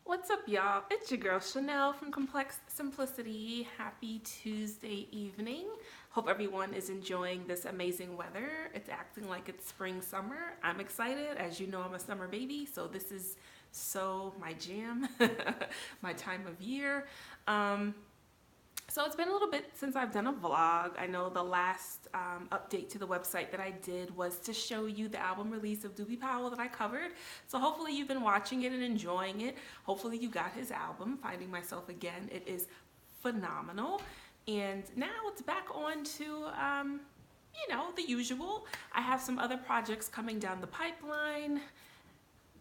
What's up, y'all? It's your girl Chanel from Complex Simplicity. Happy Tuesday evening. Hope everyone is enjoying this amazing weather. It's acting like it's spring, summer. I'm excited. As you know, I'm a summer baby, so this is so my jam, my time of year. So it's been a little bit since I've done a vlog. I know the last update to the website that I did was to show you the album release of Doobie Powell that I covered. So hopefully you've been watching it and enjoying it. Hopefully you got his album, Finding Myself Again. It is phenomenal. And now it's back on to, the usual. I have some other projects coming down the pipeline.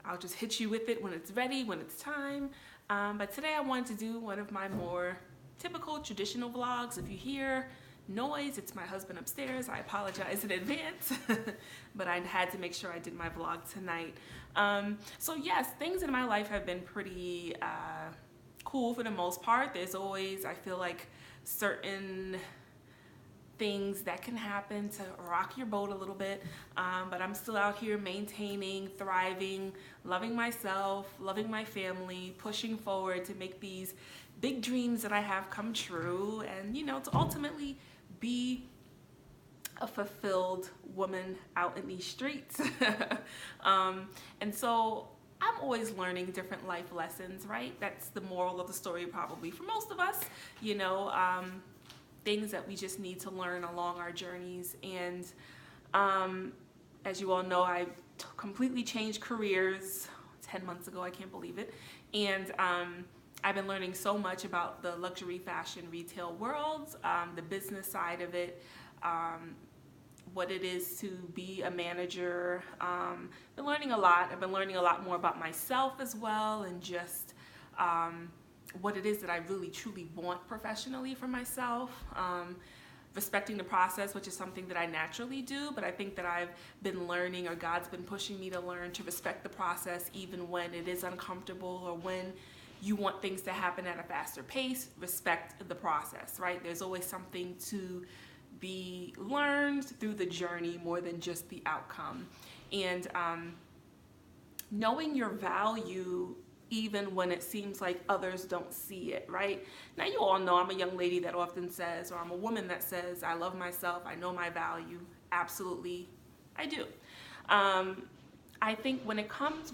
I'll just hit you with it when it's ready, when it's time. But today I wanted to do one of my more typical traditional vlogs. If you hear noise, it's my husband upstairs. I apologize in advance, but I had to make sure I did my vlog tonight. So yes, things in my life have been pretty cool for the most part. There's always, I feel like, certain things that can happen to rock your boat a little bit, but I'm still out here maintaining, thriving, loving myself, loving my family, pushing forward to make these big dreams that I have come true, and to ultimately be a fulfilled woman out in these streets. And so I'm always learning different life lessons, right? That's the moral of the story probably for most of us, things that we just need to learn along our journeys. And as you all know, I completely changed careers 10 months ago. I can't believe it. And I've been learning so much about the luxury fashion retail world, the business side of it, what it is to be a manager. Been learning a lot. I've been learning a lot more about myself as well, and just what it is that I really truly want professionally for myself. Respecting the process, which is something that I naturally do, but I think that I've been learning, or God's been pushing me to learn, to respect the process even when it is uncomfortable, or when you want things to happen at a faster pace. Respect the process, right? There's always something to be learned through the journey more than just the outcome. And knowing your value even when it seems like others don't see it, right? Now, you all know I'm a young lady that often says, or I'm a woman that says, I love myself, I know my value. Absolutely, I do. I think when it comes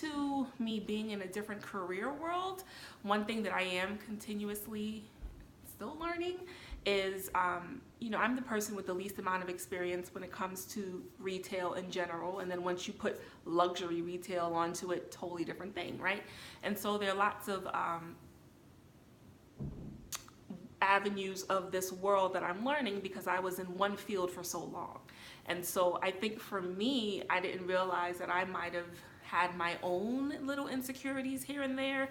to me being in a different career world, one thing that I am continuously still learning is, I'm the person with the least amount of experience when it comes to retail in general. And then once you put luxury retail onto it, totally different thing, right? And so there are lots of avenues of this world that I'm learning because I was in one field for so long. And so I think for me, I didn't realize that I might have had my own little insecurities here and there,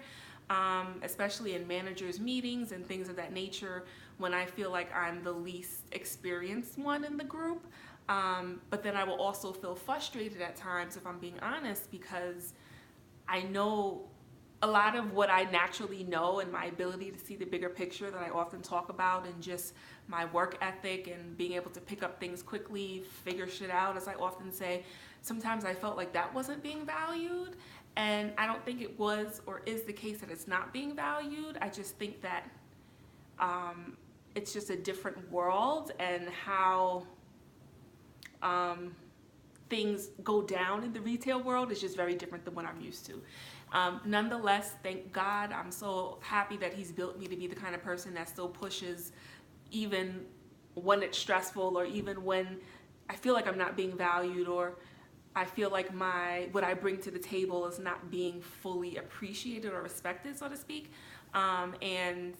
especially in managers' meetings and things of that nature, when I feel like I'm the least experienced one in the group. But then I will also feel frustrated at times, if I'm being honest, because I know a lot of what I naturally know, and my ability to see the bigger picture that I often talk about, and just my work ethic and being able to pick up things quickly, figure shit out, as I often say. Sometimes I felt like that wasn't being valued, and I don't think it was or is the case that it's not being valued. I just think that it's just a different world, and how things go down in the retail world is just very different than what I'm used to. Nonetheless, thank God, I'm so happy that He's built me to be the kind of person that still pushes even when it's stressful, or even when I feel like I'm not being valued, or I feel like what I bring to the table is not being fully appreciated or respected, so to speak. And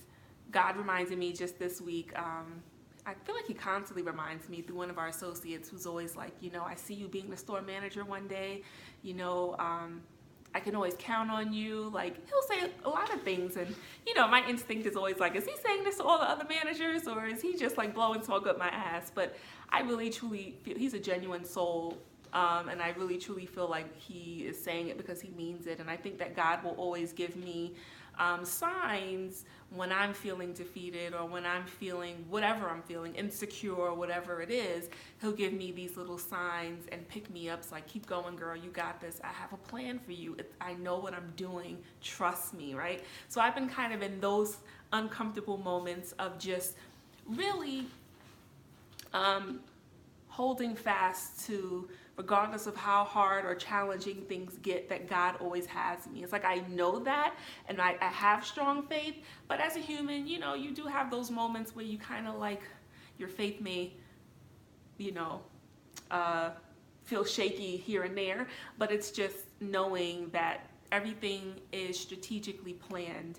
God reminded me just this week, I feel like He constantly reminds me through one of our associates, who's always like, I see you being the store manager one day, I can always count on you. Like, he'll say a lot of things, and my instinct is always like, is he saying this to all the other managers, or is he just like blowing smoke up my ass? But I really truly feel he's a genuine soul And I really truly feel like he is saying it because he means it. And I think that God will always give me signs when I'm feeling defeated or when I'm feeling whatever I'm feeling, insecure or whatever it is. He'll give me these little signs and pick me up. It's like, keep going, girl. You got this. I have a plan for you. I know what I'm doing. Trust me, right? So I've been kind of in those uncomfortable moments of just really holding fast to, regardless of how hard or challenging things get, that God always has me. It's like I know that, and I have strong faith, but as a human, you do have those moments where you kind of like your faith may, you know, feel shaky here and there, but it's just knowing that everything is strategically planned.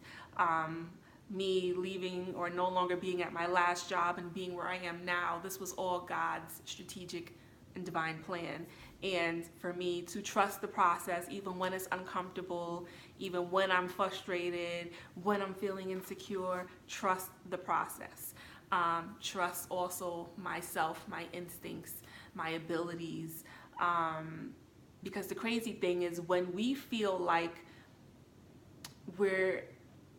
Me leaving or no longer being at my last job and being where I am now, this was all God's strategic and divine plan. And for me to trust the process, even when it's uncomfortable, even when I'm frustrated, when I'm feeling insecure, trust the process. Trust also myself, my instincts, my abilities. Because the crazy thing is, when we feel like we're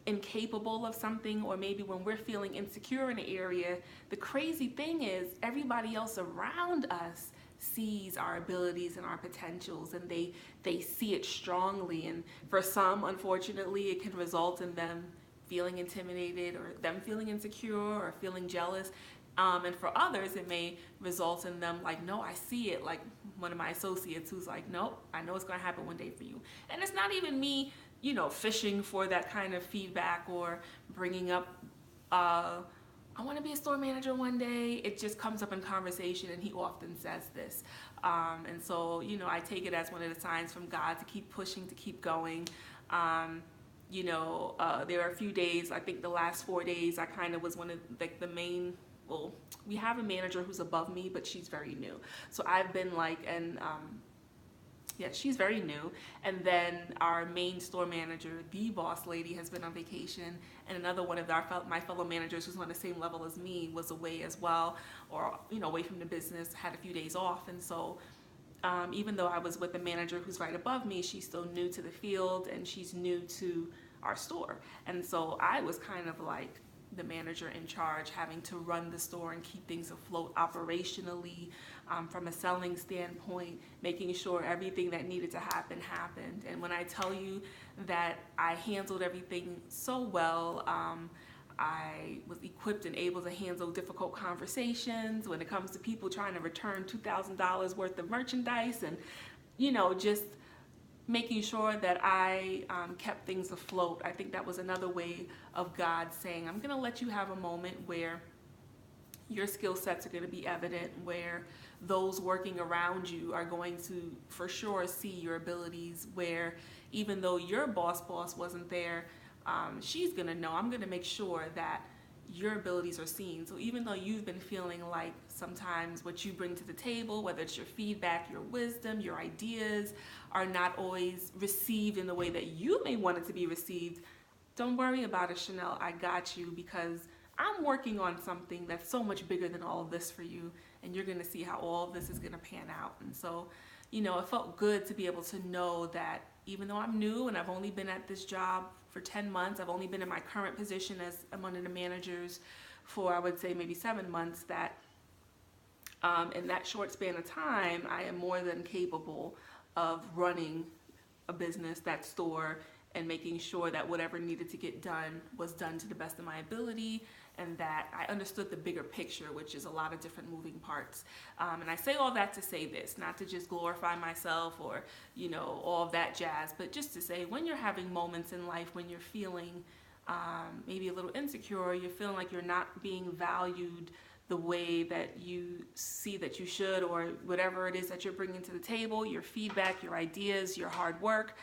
incapable of something, or maybe when we're feeling insecure in an area, the crazy thing is everybody else around us sees our abilities and our potentials, and they see it strongly. And for some, unfortunately, it can result in them feeling intimidated or them feeling insecure or feeling jealous. And for others, it may result in them like, no, I see it. Like one of my associates who's like, nope, I know it's going to happen one day for you. And it's not even me, fishing for that kind of feedback or bringing up, I want to be a store manager one day. It just comes up in conversation, and he often says this. And so, I take it as one of the signs from God to keep pushing, to keep going. There are a few days, I think the last 4 days, I kind of was one of the main, well, we have a manager who's above me, but she's very new. So I've been she's very new. And then our main store manager, the boss lady, has been on vacation. And another one of my fellow managers who's on the same level as me was away as well, or, away from the business, had a few days off. And so even though I was with the manager who's right above me, she's still new to the field and she's new to our store. And so I was kind of like the manager in charge, having to run the store and keep things afloat operationally, from a selling standpoint, making sure everything that needed to happen happened. And when I tell you that I handled everything so well, I was equipped and able to handle difficult conversations when it comes to people trying to return $2,000 worth of merchandise, and just making sure that I kept things afloat. I think that was another way of God saying, I'm going to let you have a moment where your skill sets are going to be evident, where those working around you are going to for sure see your abilities, where even though your boss wasn't there, she's going to know. I'm going to make sure that your abilities are seen. So even though you've been feeling like sometimes what you bring to the table, whether it's your feedback, your wisdom, your ideas, are not always received in the way that you may want it to be received, don't worry about it, Chanel. I got you, because I'm working on something that's so much bigger than all of this for you, and you're going to see how all of this is going to pan out. And so, it felt good to be able to know that even though I'm new and I've only been at this job for 10 months, I've only been in my current position as I'm one of the managers for, I would say, maybe 7 months, that in that short span of time, I am more than capable of running a business, that store, and making sure that whatever needed to get done was done to the best of my ability, and that I understood the bigger picture, which is a lot of different moving parts. And I say all that to say this, not to just glorify myself or, all of that jazz, but just to say, when you're having moments in life when you're feeling maybe a little insecure, you're feeling like you're not being valued the way that you see that you should, or whatever it is that you're bringing to the table, your feedback, your ideas, your hard work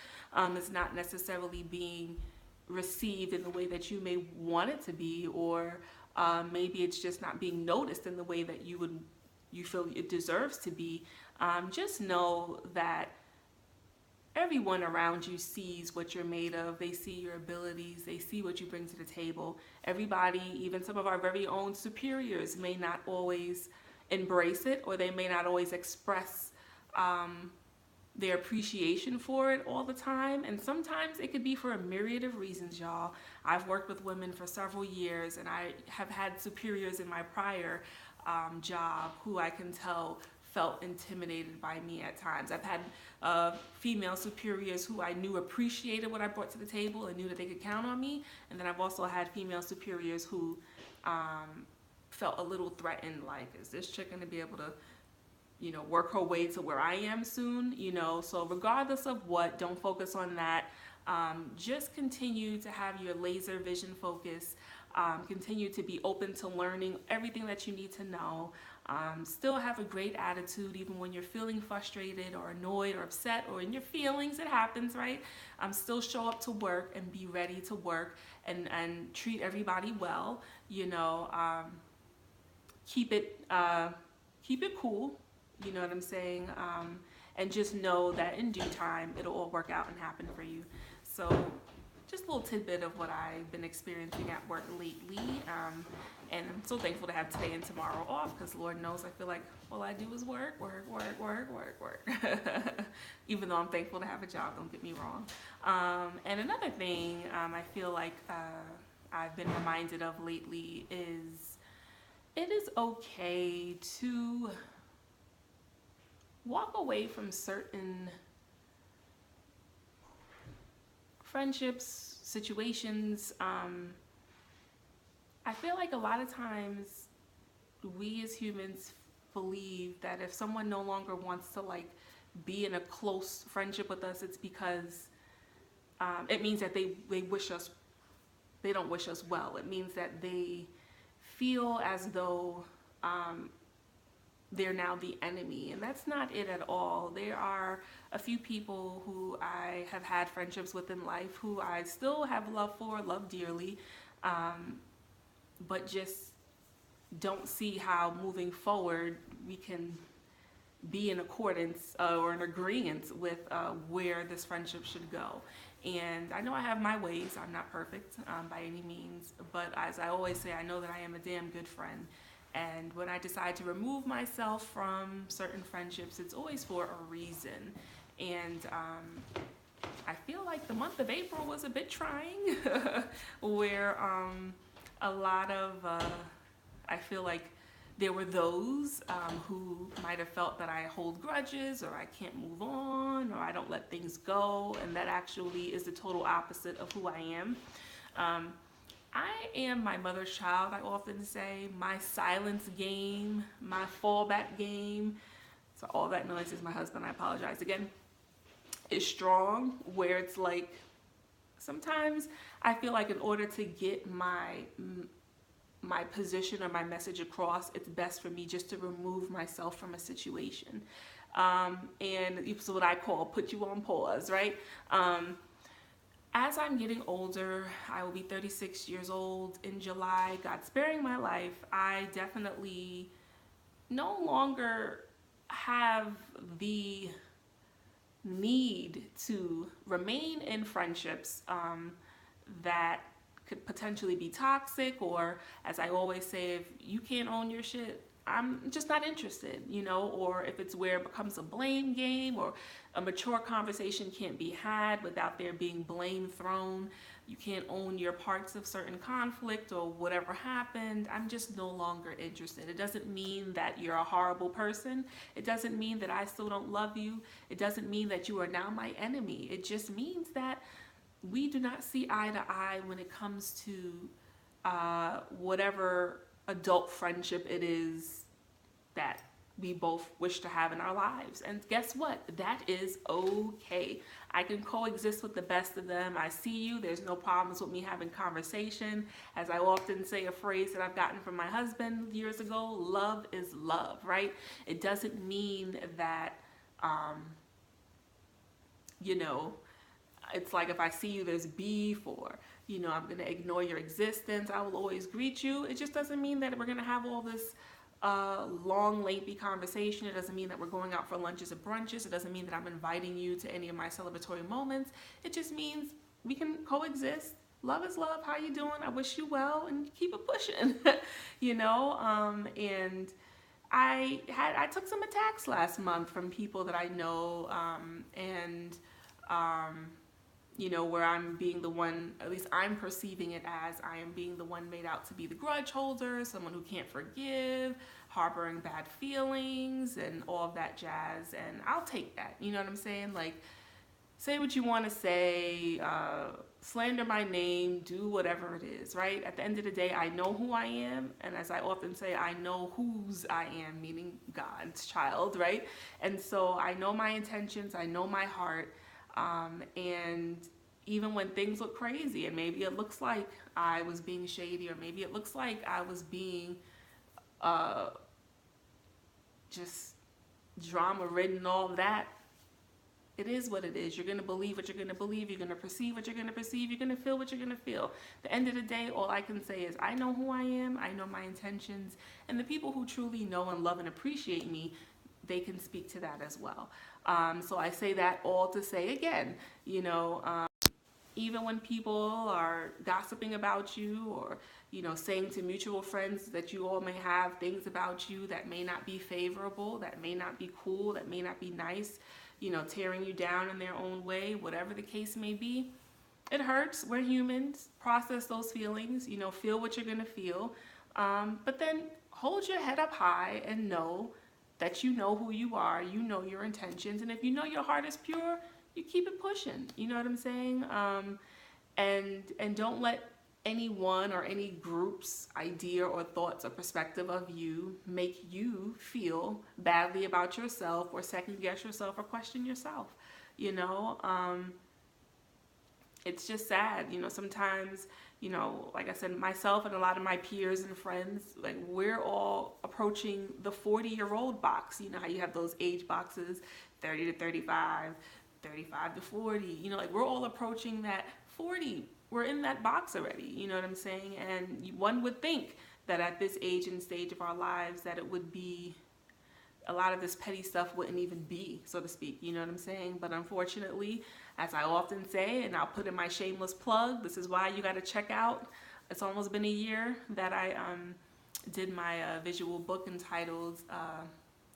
is not necessarily being received in the way that you may want it to be, or maybe it's just not being noticed in the way that you feel it deserves to be. Just know that everyone around you sees what you're made of. They see your abilities. They see what you bring to the table. Everybody, even some of our very own superiors, may not always embrace it, or they may not always express their appreciation for it all the time. And sometimes it could be for a myriad of reasons, y'all. I've worked with women for several years, and I have had superiors in my prior job who I can tell felt intimidated by me at times. I've had female superiors who I knew appreciated what I brought to the table and knew that they could count on me. And then I've also had female superiors who felt a little threatened, like, is this chick going to be able to, work her way to where I am soon, So regardless of what, don't focus on that. Just continue to have your laser vision focus. Continue to be open to learning everything that you need to know. Still have a great attitude even when you're feeling frustrated or annoyed or upset or in your feelings. It happens, right? Still show up to work and be ready to work and treat everybody well. Keep it cool. You know what I'm saying? And just know that in due time, it'll all work out and happen for you. So just a little tidbit of what I've been experiencing at work lately. And I'm so thankful to have today and tomorrow off because Lord knows I feel like all I do is work. Even though I'm thankful to have a job, don't get me wrong. And another thing I feel like I've been reminded of lately is it is okay to walk away from certain friendships, situations. I feel like a lot of times we as humans believe that if someone no longer wants to be in a close friendship with us, it's because it means that they don't wish us well. It means that they feel as though they're now the enemy, and that's not it at all. There are a few people who I have had friendships with in life who I still have love for, love dearly, but just don't see how moving forward we can be in accordance or in agreement with where this friendship should go. And I know I have my ways. I'm not perfect by any means, but as I always say, I know that I am a damn good friend. And when I decide to remove myself from certain friendships, it's always for a reason. And I feel like the month of April was a bit trying, where a lot of, I feel like there were those who might have felt that I hold grudges or I can't move on or I don't let things go. And that actually is the total opposite of who I am. I am my mother's child, I often say. My silence game, my fallback game. So all that noise is my husband, I apologize again. Is strong, where it's like, sometimes I feel like in order to get my position or my message across, it's best for me just to remove myself from a situation. And it's what I call put you on pause, right? As I'm getting older, I will be 36 years old in July, God sparing my life. I definitely no longer have the need to remain in friendships that could potentially be toxic, or as I always say, if you can't own your shit, I'm just not interested, or if it's where it becomes a blame game or a mature conversation can't be had without there being blame thrown. You can't own your parts of certain conflict or whatever happened. I'm just no longer interested. It doesn't mean that you're a horrible person. It doesn't mean that I still don't love you. It doesn't mean that you are now my enemy. It just means that we do not see eye to eye when it comes to whatever adult friendship it is that we both wish to have in our lives. And guess what? That is okay. I can coexist with the best of them. I see you. There's no problems with me having conversation. As I often say, a phrase that I've gotten from my husband years ago, love is love, right? It doesn't mean that, it's like if I see you, there's beef, or, I'm going to ignore your existence. I will always greet you. It just doesn't mean that we're going to have all this long, lengthy conversation. It doesn't mean that we're going out for lunches or brunches. It doesn't mean that I'm inviting you to any of my celebratory moments. It just means we can coexist. Love is love. How you doing? I wish you well, and keep it pushing, and I took some attacks last month from people that I know, and um, where I'm being the one, at least I'm perceiving it as I am being the one made out to be the grudge holder, someone who can't forgive, harboring bad feelings, and all of that jazz. And I'll take that. You know what I'm saying? Like, say what you want to say, slander my name, do whatever it is, right? At the end of the day, I know who I am. And as I often say, I know whose I am, meaning God's child, right? And so I know my intentions, I know my heart. And even when things look crazy, and maybe it looks like I was being shady, or maybe it looks like I was being uh, just drama ridden, all of that, it is what it is. You're going to believe what you're going to believe. You're going to perceive what you're going to perceive. You're going to feel what you're going to feel. At the end of the day, all I can say is I know who I am. I know my intentions. And the people who truly know and love and appreciate me, they can speak to that as well. So I say that all to say again, even when people are gossiping about you, or saying to mutual friends that you all may have things about you that may not be favorable, that may not be cool, that may not be nice, tearing you down in their own way, whatever the case may be, it hurts. We're humans. Process those feelings, feel what you're going to feel, but then hold your head up high and know that you know who you are, you know your intentions, and if you know your heart is pure, you keep it pushing. You know what I'm saying? And don't let anyone or any group's idea or thoughts or perspective of you make you feel badly about yourself, or second guess yourself, or question yourself. It's just sad. Sometimes, like I said, myself and a lot of my peers and friends, like, we're all approaching the 40-year-old box. You know how you have those age boxes, 30 to 35, 35 to 40, like, we're all approaching that 40. We're in that box already, you know what I'm saying? And one would think that at this age and stage of our lives that it would be, a lot of this petty stuff wouldn't even be, so to speak, you know what I'm saying? But unfortunately, as I often say, and I'll put in my shameless plug, this is why you got to check out, it's almost been a year that I did my visual book entitled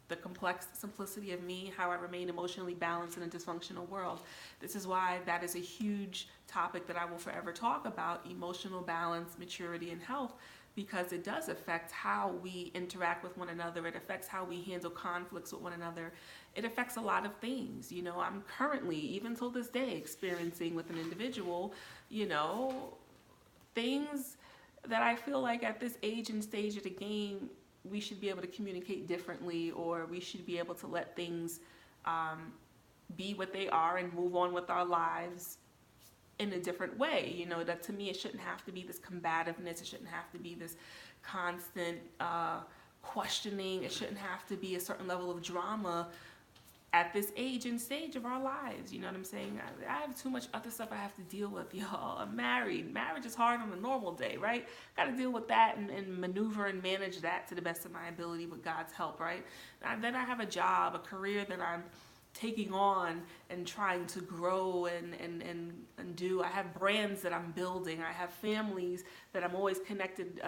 The Complex Simplicity of Me, How I Remain Emotionally Balanced in a Dysfunctional World. This is why that is a huge topic that I will forever talk about, emotional balance, maturity, and health, because it does affect how we interact with one another. It affects how we handle conflicts with one another. It affects a lot of things. I'm currently, even till this day, experiencing with an individual, things that I feel like at this age and stage of the game, we should be able to communicate differently, or we should be able to let things be what they are and move on with our lives in a different way. That to me, it shouldn't have to be this combativeness. It shouldn't have to be this constant questioning. It shouldn't have to be a certain level of drama at this age and stage of our lives. You know what I'm saying? I have too much other stuff I have to deal with, y'all. I'm married. Marriage is hard on a normal day, right? Got to deal with that and maneuver and manage that to the best of my ability with God's help, right? And then I have a job, a career that I'm taking on and trying to grow and do. I have brands that I'm building. I have families that I'm always connected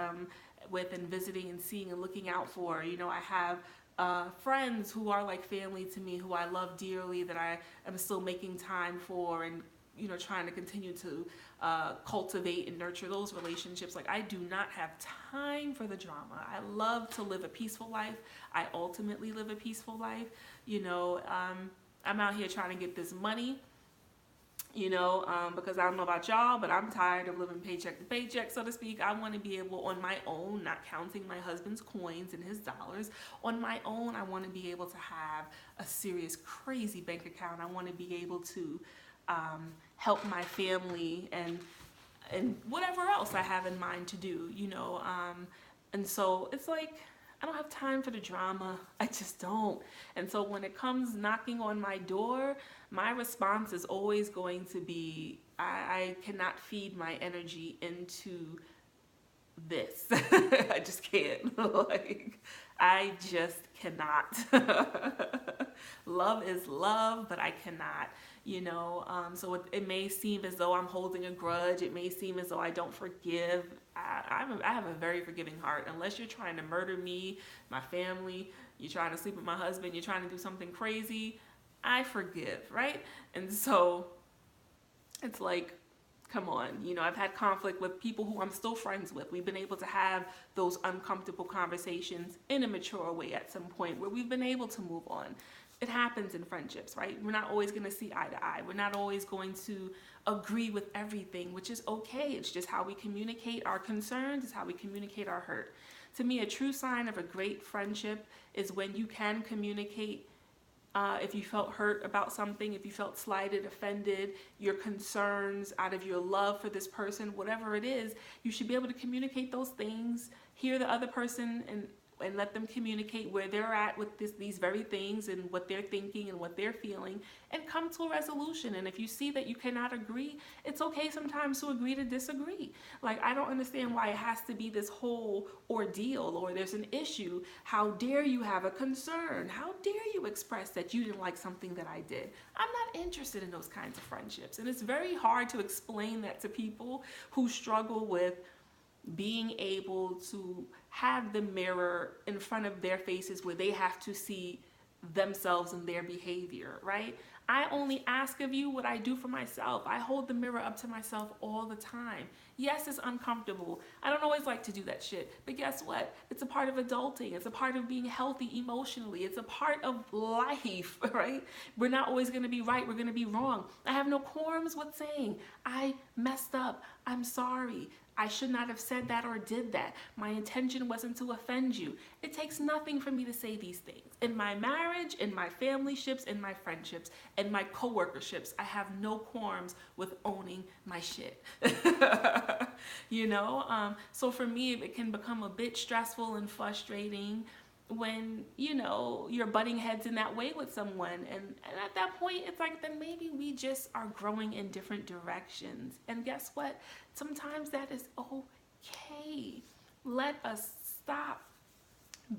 with and visiting and seeing and looking out for. I have friends who are like family to me, who I love dearly, that I am still making time for, and trying to continue to cultivate and nurture those relationships. Like, I do not have time for the drama. I love to live a peaceful life. I ultimately live a peaceful life. I'm out here trying to get this money, because I don't know about y'all, but I'm tired of living paycheck to paycheck, so to speak. I want to be able, on my own, not counting my husband's coins and his dollars, on my own, I want to be able to have a serious, crazy bank account. I want to be able to help my family and whatever else I have in mind to do, and so it's like, I don't have time for the drama. I just don't. And so when it comes knocking on my door, my response is always going to be, I cannot feed my energy into this. I just can't. Like, I just cannot. Love is love, but I cannot, So it may seem as though I'm holding a grudge. It may seem as though I don't forgive. I have a very forgiving heart. Unless you're trying to murder me, my family, you're trying to sleep with my husband, you're trying to do something crazy, I forgive, right? And so it's like, come on, I've had conflict with people who I'm still friends with. We've been able to have those uncomfortable conversations in a mature way at some point where we've been able to move on. It happens in friendships, right? We're not always going to see eye to eye. We're not always going to agree with everything, which is okay. It's just how we communicate our concerns, it's how we communicate our hurt. To me, a true sign of a great friendship is when you can communicate. If you felt hurt about something, if you felt slighted, offended, your concerns out of your love for this person, whatever it is, you should be able to communicate those things, hear the other person, and let them communicate where they're at with these very things and what they're thinking and what they're feeling, and come to a resolution. And if you see that you cannot agree, it's okay sometimes to agree to disagree. Like, I don't understand why it has to be this whole ordeal, or there's an issue. How dare you have a concern? How dare you express that you didn't like something that I did? I'm not interested in those kinds of friendships. And it's very hard to explain that to people who struggle with being able to have the mirror in front of their faces where they have to see themselves and their behavior, right? I only ask of you what I do for myself. I hold the mirror up to myself all the time. Yes, it's uncomfortable. I don't always like to do that shit. But guess what? It's a part of adulting. It's a part of being healthy emotionally. It's a part of life, right? We're not always going to be right. We're going to be wrong. I have no qualms with saying, I messed up. I'm sorry. I should not have said that or did that. My intention wasn't to offend you. It takes nothing for me to say these things. In my marriage, in my family ships, in my friendships, and my co-workerships, I have no qualms with owning my shit. So for me, it can become a bit stressful and frustrating when, you're butting heads in that way with someone. And at that point, it's like, then maybe we just are growing in different directions. And guess what? Sometimes that is okay. Let us stop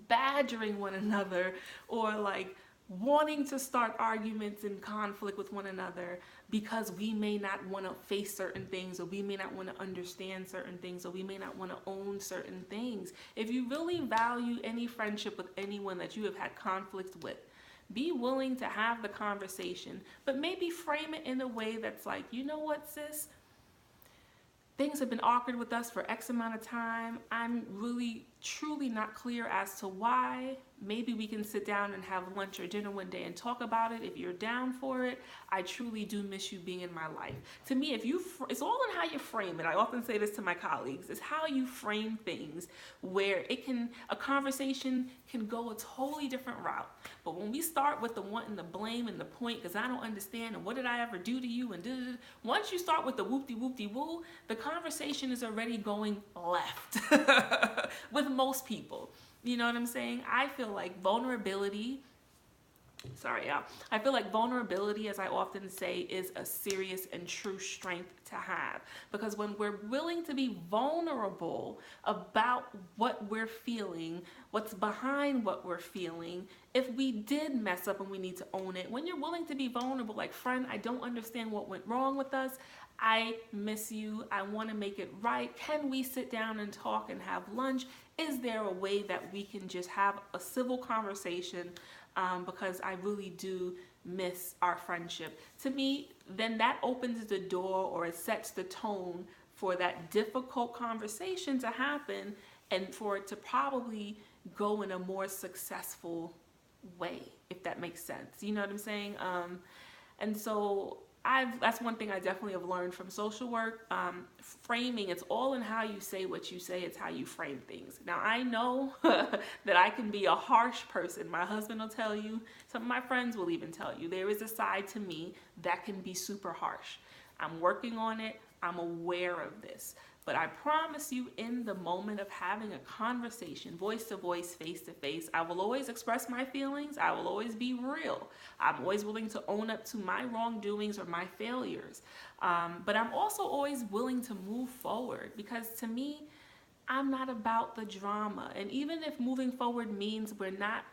badgering one another, or like wanting to start arguments and conflict with one another because we may not want to face certain things, or we may not want to understand certain things, or we may not want to own certain things. If you really value any friendship with anyone that you have had conflict with, be willing to have the conversation, but maybe frame it in a way that's like, you know what, sis? Things have been awkward with us for X amount of time. I'm really, truly not clear as to why. Maybe we can sit down and have lunch or dinner one day and talk about it if you're down for it. I truly do miss you being in my life. To me, it's all in how you frame it. I often say this to my colleagues. It's how you frame things, where a conversation can go a totally different route. But when we start with the wanting the blame and the point, because I don't understand, and what did I ever do to you, and once you start with the whoop-de-whoop-de-woo, the conversation is already going left with most people. You know what I'm saying? I feel like vulnerability, as I often say, is a serious and true strength to have. Because when we're willing to be vulnerable about what we're feeling, what's behind what we're feeling, if we did mess up and we need to own it, when you're willing to be vulnerable, like, friend, I don't understand what went wrong with us. I miss you. I want to make it right. Can we sit down and talk and have lunch? Is there a way that we can just have a civil conversation? Because I really do miss our friendship. To me, then that opens the door, or it sets the tone for that difficult conversation to happen, and for it to probably go in a more successful way, if that makes sense. You know what I'm saying? And so that's one thing I definitely have learned from social work. Framing, it's all in how you say what you say. It's how you frame things. Now, I know that I can be a harsh person. My husband will tell you. Some of my friends will even tell you. There is a side to me that can be super harsh. I'm working on it. I'm aware of this. But I promise you, in the moment of having a conversation, voice to voice, face to face, I will always express my feelings. I will always be real. I'm always willing to own up to my wrongdoings or my failures. But I'm also always willing to move forward, because to me, I'm not about the drama. And even if moving forward means we're not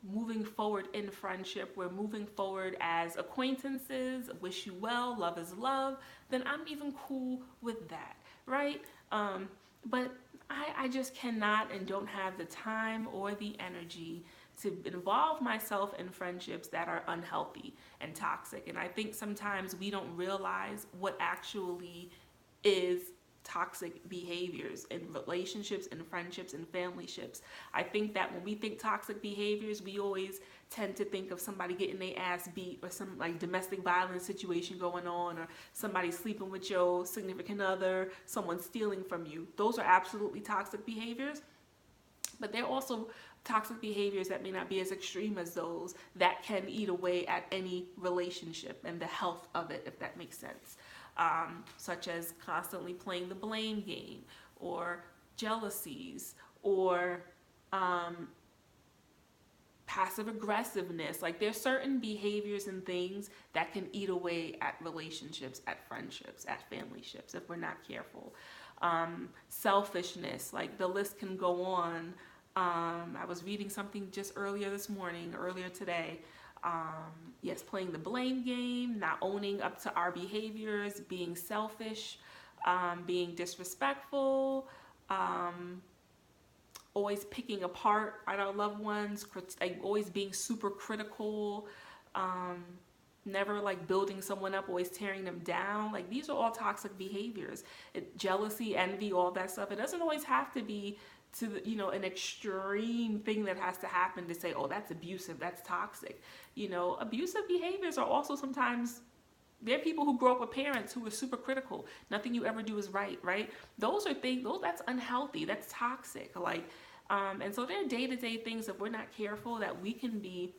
moving forward in friendship, we're moving forward as acquaintances, wish you well, love is love, then I'm even cool with that, right? But I just cannot and don't have the time or the energy to involve myself in friendships that are unhealthy and toxic. And I think sometimes we don't realize what actually is toxic behaviors in relationships and friendships and family ships. I think that when we think toxic behaviors, we always tend to think of somebody getting their ass beat or some like domestic violence situation going on, or somebody sleeping with your significant other, someone stealing from you. Those are absolutely toxic behaviors. But they're also toxic behaviors that may not be as extreme as those that can eat away at any relationship and the health of it, if that makes sense. Such as constantly playing the blame game, or jealousies, or passive aggressiveness. Like there's certain behaviors and things that can eat away at relationships, at friendships, at family ships if we're not careful. Selfishness, like the list can go on. I was reading something just earlier today. Yes, playing the blame game, not owning up to our behaviors, being selfish, being disrespectful, always picking apart our loved ones, like always being super critical, never like building someone up, always tearing them down. Like these are all toxic behaviors. Jealousy, envy, all that stuff. It doesn't always have to be to an extreme thing that has to happen to say, oh, that's abusive, that's toxic. Abusive behaviors are also sometimes, there are people who grow up with parents who are super critical. Nothing you ever do is right? Those are things, that's unhealthy, that's toxic. Like, and so there are day-to-day things that we're not careful that we can be,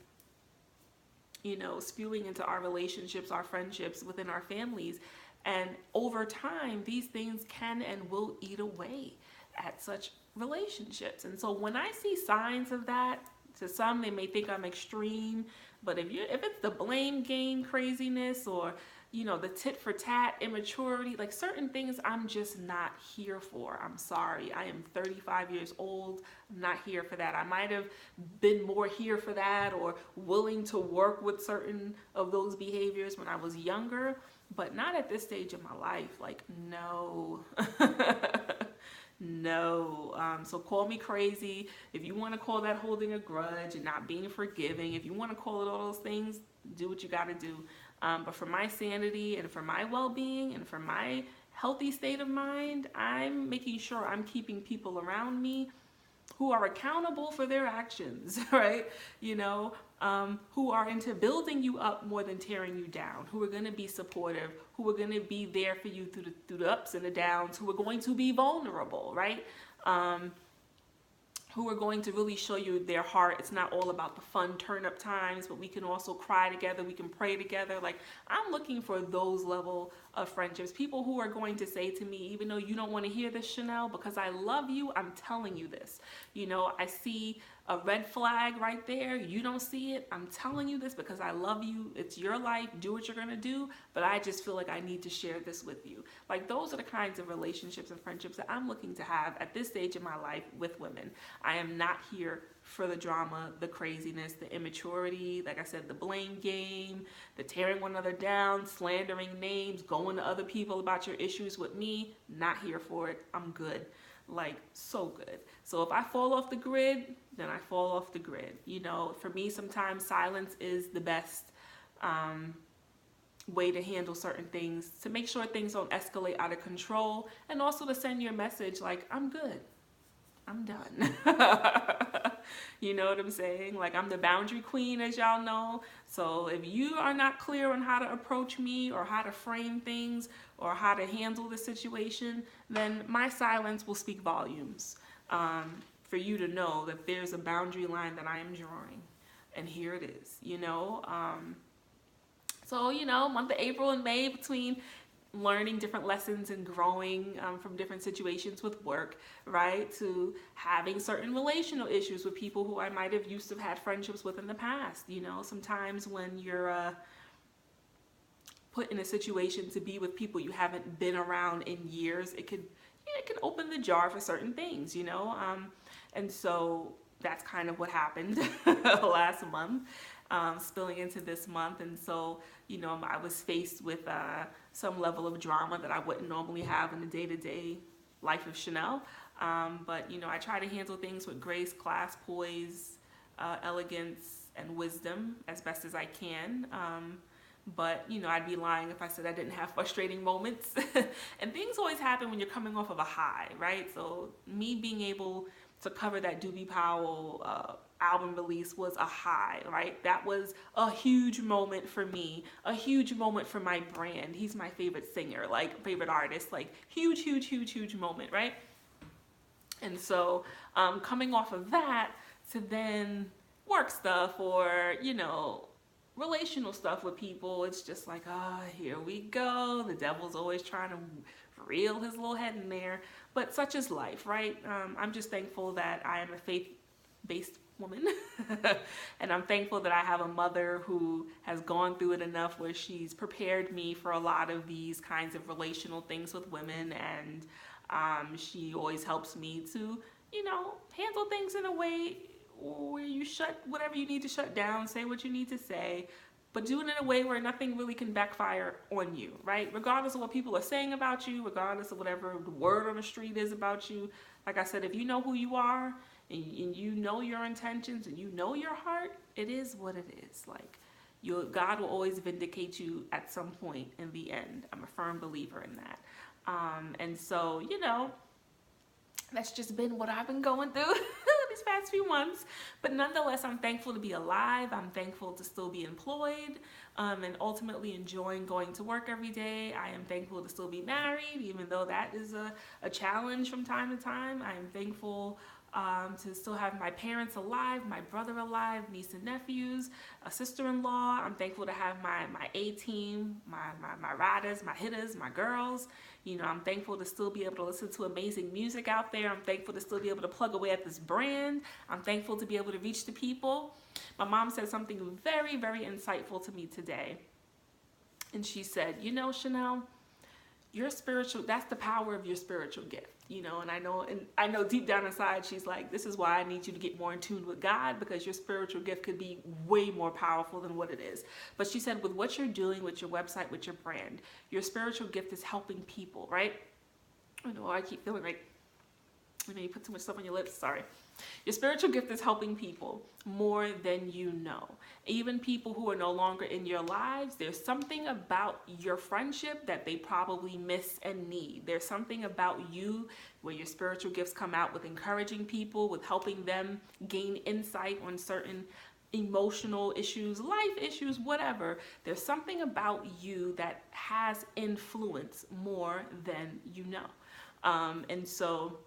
spewing into our relationships, our friendships, within our families. And over time, these things can and will eat away at such relationships. And so when I see signs of that, to some they may think I'm extreme, but if it's the blame game craziness, or the tit for tat immaturity, like certain things I'm just not here for. I'm sorry. I am 35 years old. I'm not here for that. I might have been more here for that, or willing to work with certain of those behaviors when I was younger, but not at this stage of my life. Like, no. No. So call me crazy. If you want to call that holding a grudge and not being forgiving, if you want to call it all those things, do what you got to do. But for my sanity and for my well-being and for my healthy state of mind, I'm making sure I'm keeping people around me who are accountable for their actions, right? Who are into building you up more than tearing you down, who are going to be supportive, who are going to be there for you through the ups and the downs, who are going to be vulnerable, right? Who are going to really show you their heart. It's not all about the fun turn-up times, but we can also cry together, we can pray together. Like, I'm looking for those level of friendships. People who are going to say to me, even though you don't want to hear this, Chanel, because I love you, I'm telling you this. I see a red flag right there. You don't see it. I'm telling you this because I love you. It's your life. Do what you're going to do. But I just feel like I need to share this with you. Like, those are the kinds of relationships and friendships that I'm looking to have at this stage of my life with women. I am not here for the drama, the craziness, the immaturity, like I said, the blame game, the tearing one another down, slandering names, going to other people about your issues with me. Not here for it. I'm good. Like, so good. So if I fall off the grid, then I fall off the grid. For me, sometimes silence is the best way to handle certain things, to make sure things don't escalate out of control, and also to send your message like, I'm good. I'm done. You know what I'm saying? Like, I'm the boundary queen, as y'all know. So if you are not clear on how to approach me, or how to frame things, or how to handle the situation, then my silence will speak volumes for you to know that there's a boundary line that I am drawing. And here it is, So, month of April and May, between learning different lessons and growing from different situations with work, right, to having certain relational issues with people who I might have used to have had friendships with in the past. Sometimes when you're put in a situation to be with people you haven't been around in years, it can open the jar for certain things, and so that's kind of what happened last month, spilling into this month. And so, I was faced with some level of drama that I wouldn't normally have in the day-to-day life of Chanel. But, I try to handle things with grace, class, poise, elegance, and wisdom as best as I can. But, I'd be lying if I said I didn't have frustrating moments. And things always happen when you're coming off of a high, right? So me being able to cover that Doobie Powell album release was a high, right? That was a huge moment for me, a huge moment for my brand. He's my favorite singer, like favorite artist, like huge, huge, huge, huge moment, right? And so coming off of that to then work stuff or, relational stuff with people, it's just like, here we go. The devil's always trying to reel his little head in there. But such is life, right? I'm just thankful that I am a faith-based woman. And I'm thankful that I have a mother who has gone through it enough where she's prepared me for a lot of these kinds of relational things with women. And she always helps me to, handle things in a way where you shut whatever you need to shut down, say what you need to say, but do it in a way where nothing really can backfire on you, right? Regardless of what people are saying about you, regardless of whatever the word on the street is about you. Like I said, if you know who you are and you know your intentions and you know your heart, it is what it is. Like, God will always vindicate you at some point in the end. I'm a firm believer in that. And so, that's just been what I've been going through these past few months. But nonetheless, I'm thankful to be alive. I'm thankful to still be employed and ultimately enjoying going to work every day. I am thankful to still be married, even though that is a challenge from time to time. I am thankful to still have my parents alive, my brother alive, niece and nephews, a sister-in-law. I'm thankful to have my A-team, my riders, my hitters, my girls. I'm thankful to still be able to listen to amazing music out there. I'm thankful to still be able to plug away at this brand. I'm thankful to be able to reach the people. My mom said something very, very insightful to me today. And she said, Chanel, your spiritual, that's the power of your spiritual gift, and I know deep down inside, she's like, this is why I need you to get more in tune with God, because your spiritual gift could be way more powerful than what it is. But she said, with what you're doing with your website, with your brand, your spiritual gift is helping people, right? I keep feeling like, you put too much stuff on your lips, sorry. Your spiritual gift is helping people more than you know. Even people who are no longer in your lives, there's something about your friendship that they probably miss and need. There's something about you where your spiritual gifts come out with encouraging people, with helping them gain insight on certain emotional issues, life issues, whatever. There's something about you that has influence more than you know. And so,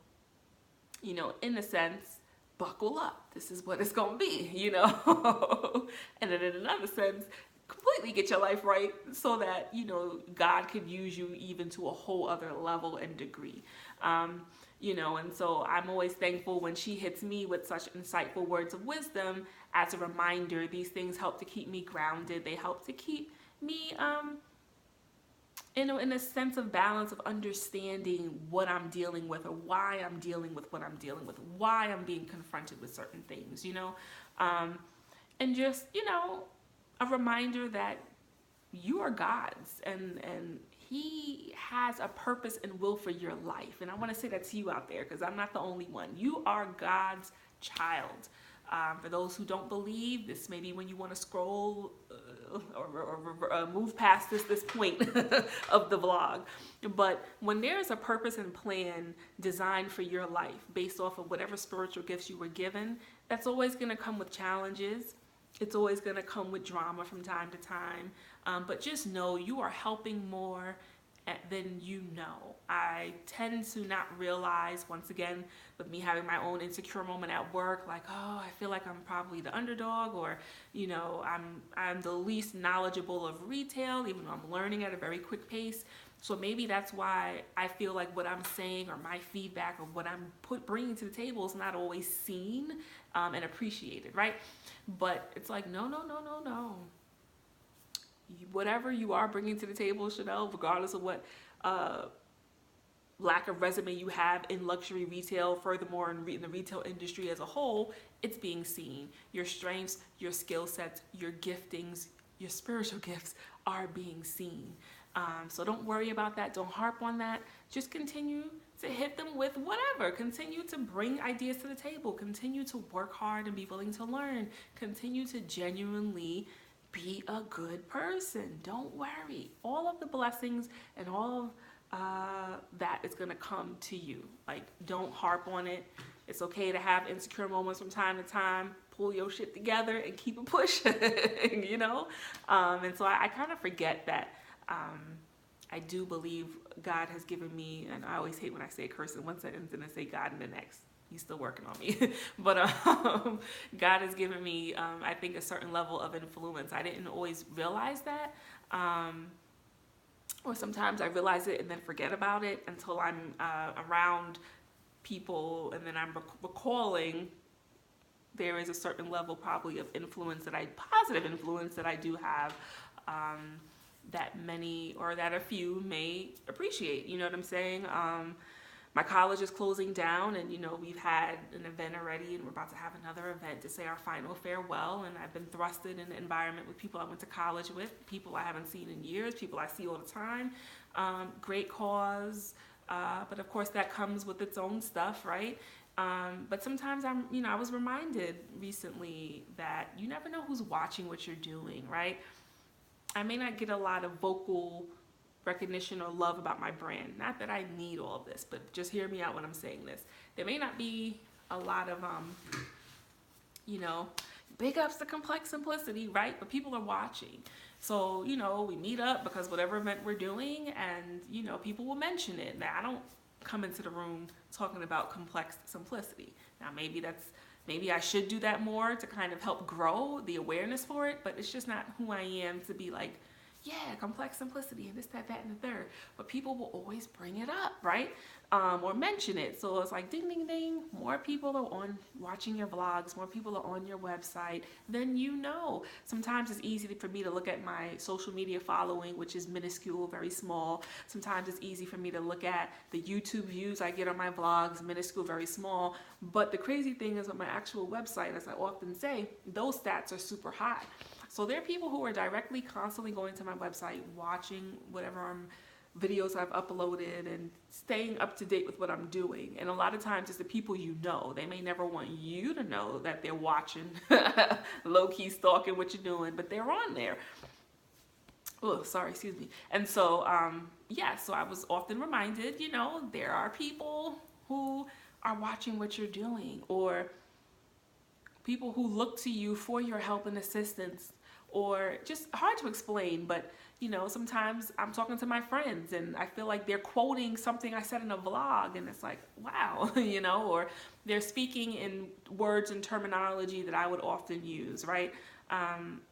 in a sense, buckle up. This is what it's going to be, And then in another sense, completely get your life right so that, God could use you even to a whole other level and degree. And so I'm always thankful when she hits me with such insightful words of wisdom as a reminder. These things help to keep me grounded. They help to keep me, in a sense of balance of understanding what I'm dealing with or why I'm dealing with what I'm dealing with, why I'm being confronted with certain things, and just, a reminder that you are God's and He has a purpose and will for your life. And I want to say that to you out there because I'm not the only one. You are God's child. For those who don't believe, this may be when you want to scroll or move past this point of the vlog. But when there's a purpose and plan designed for your life based off of whatever spiritual gifts you were given, that's always going to come with challenges. It's always going to come with drama from time to time. But just know you are helping more than you know. I tend to not realize, once again, with me having my own insecure moment at work, like, oh, I feel like I'm probably the underdog, or, I'm the least knowledgeable of retail, even though I'm learning at a very quick pace. So maybe that's why I feel like what I'm saying or my feedback or what I'm bringing to the table is not always seen and appreciated, right? But it's like, no. Whatever you are bringing to the table, Chanel, regardless of what lack of resume you have in luxury retail, furthermore in the retail industry as a whole, it's being seen. Your strengths, your skill sets, your giftings, your spiritual gifts are being seen. So don't worry about that. Don't harp on that. Just continue to hit them with whatever. Continue to bring ideas to the table. Continue to work hard and be willing to learn. Continue to genuinely be a good person. Don't worry. All of the blessings and all of that is going to come to you. Like, don't harp on it. It's okay to have insecure moments from time to time. Pull your shit together and keep it pushing, you know? And so I kind of forget that I do believe God has given me, and I always hate when I say curse in one sentence and I say God in the next. He's still working on me. But God has given me, I think, a certain level of influence. I didn't always realize that. Or sometimes I realize it and then forget about it until I'm around people, and then I'm recalling there is a certain level probably of influence positive influence that I do have, that many or that a few may appreciate. You know what I'm saying? My college is closing down, and we've had an event already, and we're about to have another event to say our final farewell. And I've been thrusted in an environment with people I went to college with, people I haven't seen in years, people I see all the time. Great cause, but of course that comes with its own stuff, right? But sometimes I was reminded recently that you never know who's watching what you're doing, right? I may not get a lot of vocal recognition or love about my brand. Not that I need all of this, but just hear me out when I'm saying this. There may not be a lot of, big ups to Complex Simplicity, right? But people are watching. So, we meet up because whatever event we're doing, and, people will mention it. Now, I don't come into the room talking about Complex Simplicity. Now, maybe I should do that more to kind of help grow the awareness for it, but it's just not who I am to be like, yeah, Complex Simplicity and this, that, and the third. But people will always bring it up, right? Or mention it. So it's like ding, ding, ding. More people are watching your vlogs. More people are on your website than you know. Sometimes it's easy for me to look at my social media following, which is minuscule, very small. Sometimes it's easy for me to look at the YouTube views I get on my vlogs, minuscule, very small. But the crazy thing is with my actual website, as I often say, those stats are super high. So there are people who are directly, constantly going to my website, watching whatever videos I've uploaded and staying up to date with what I'm doing. And a lot of times it's the people you know. They may never want you to know that they're watching, low-key stalking what you're doing, but they're on there. Oh, sorry, excuse me. And so, so I was often reminded, there are people who are watching what you're doing, or people who look to you for your help and assistance, or just hard to explain, but sometimes I'm talking to my friends and I feel like they're quoting something I said in a vlog, and it's like, wow, or they're speaking in words and terminology that I would often use, right?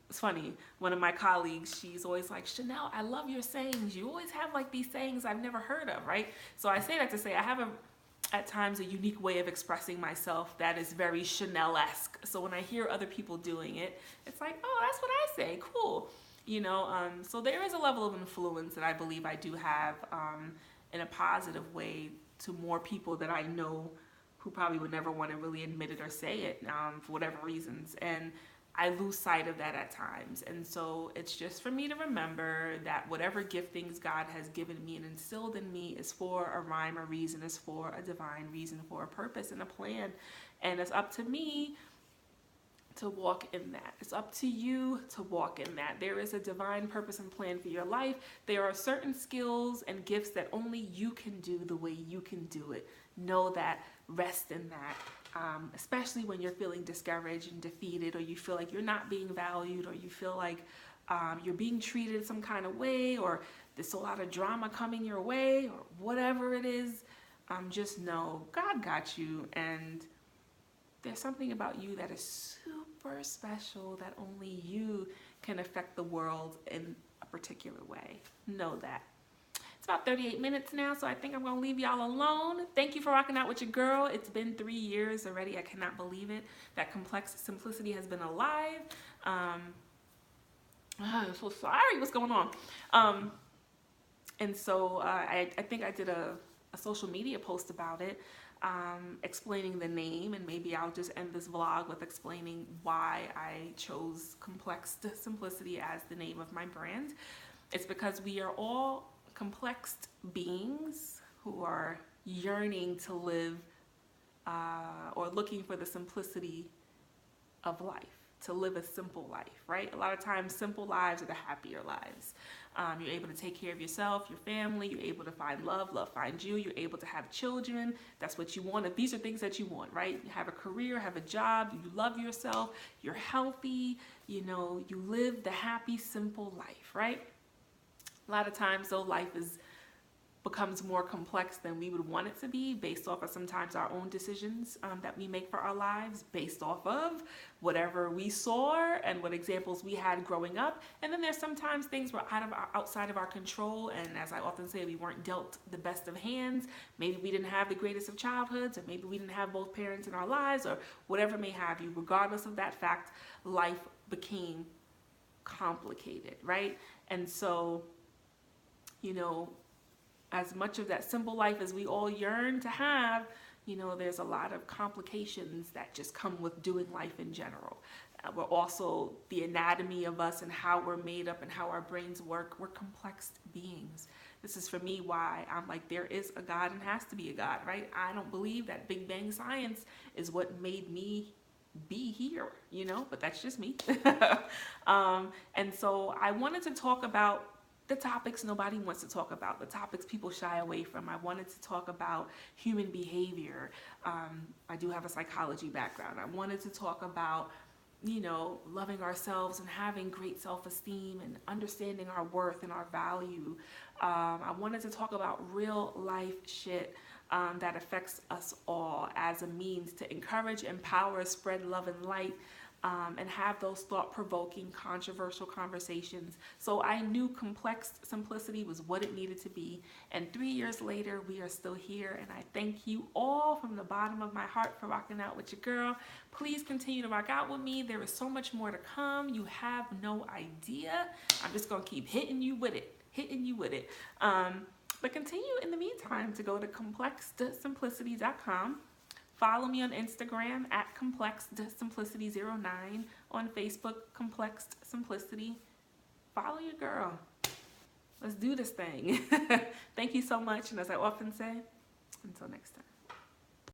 It's funny, one of my colleagues, she's always like, Chanel, I love your sayings. You always have like these sayings I've never heard of, right? So I say that to say I have at times a unique way of expressing myself that is very Chanel-esque. So when I hear other people doing it, it's like, oh, that's what I say, cool. So there is a level of influence that I believe I do have in a positive way to more people that I know who probably would never want to really admit it or say it for whatever reasons. And I lose sight of that at times. And so it's just for me to remember that whatever giftings God has given me and instilled in me is for a rhyme, a reason, is for a divine reason, for a purpose and a plan. And it's up to me to walk in that. It's up to you to walk in that. There is a divine purpose and plan for your life. There are certain skills and gifts that only you can do the way you can do it. Know that, rest in that. Especially when you're feeling discouraged and defeated, or you feel like you're not being valued, or you feel like you're being treated some kind of way, or there's a lot of drama coming your way, or whatever it is, just know God got you, and there's something about you that is super special that only you can affect the world in a particular way. Know that. It's about 38 minutes now, so I think I'm going to leave y'all alone. Thank you for rocking out with your girl. It's been 3 years already. I cannot believe it. That Complex Simplicity has been alive. I'm so sorry. What's going on? And so I think I did a a social media post about it, explaining the name, and maybe I'll just end this vlog with explaining why I chose Complex Simplicity as the name of my brand. It's because we are all complex beings who are yearning to live or looking for the simplicity of life, to live a simple life, right? A lot of times, simple lives are the happier lives. You're able to take care of yourself, your family, you're able to find love, love finds you, you're able to have children. That's what you want. If these are things that you want, right? You have a career, have a job, you love yourself, you're healthy, you live the happy, simple life, right? A lot of times, though, life becomes more complex than we would want it to be, based off of sometimes our own decisions that we make for our lives, based off of whatever we saw and what examples we had growing up. And then there's sometimes things were outside of our control, and as I often say, we weren't dealt the best of hands. Maybe we didn't have the greatest of childhoods, or maybe we didn't have both parents in our lives, or whatever may have you. Regardless of that fact, life became complicated, right? And so, as much of that simple life as we all yearn to have, there's a lot of complications that just come with doing life in general. We're also, the anatomy of us and how we're made up and how our brains work, we're complex beings. This is for me why I'm like, there is a God and has to be a God, right? I don't believe that Big Bang science is what made me be here, but that's just me. And so I wanted to talk about the topics nobody wants to talk about, the topics people shy away from. I wanted to talk about human behavior. I do have a psychology background. I wanted to talk about, loving ourselves and having great self-esteem and understanding our worth and our value. I wanted to talk about real life shit that affects us all as a means to encourage, empower, spread love and light, and have those thought-provoking, controversial conversations. So I knew Complex Simplicity was what it needed to be. And 3 years later, we are still here. And I thank you all from the bottom of my heart for rocking out with your girl. Please continue to rock out with me. There is so much more to come. You have no idea. I'm just going to keep hitting you with it. But continue in the meantime to go to complexsimplicity.com. Follow me on Instagram at complexsimplicity09, on Facebook, Complex Simplicity. Follow your girl. Let's do this thing. Thank you so much. And as I often say, until next time.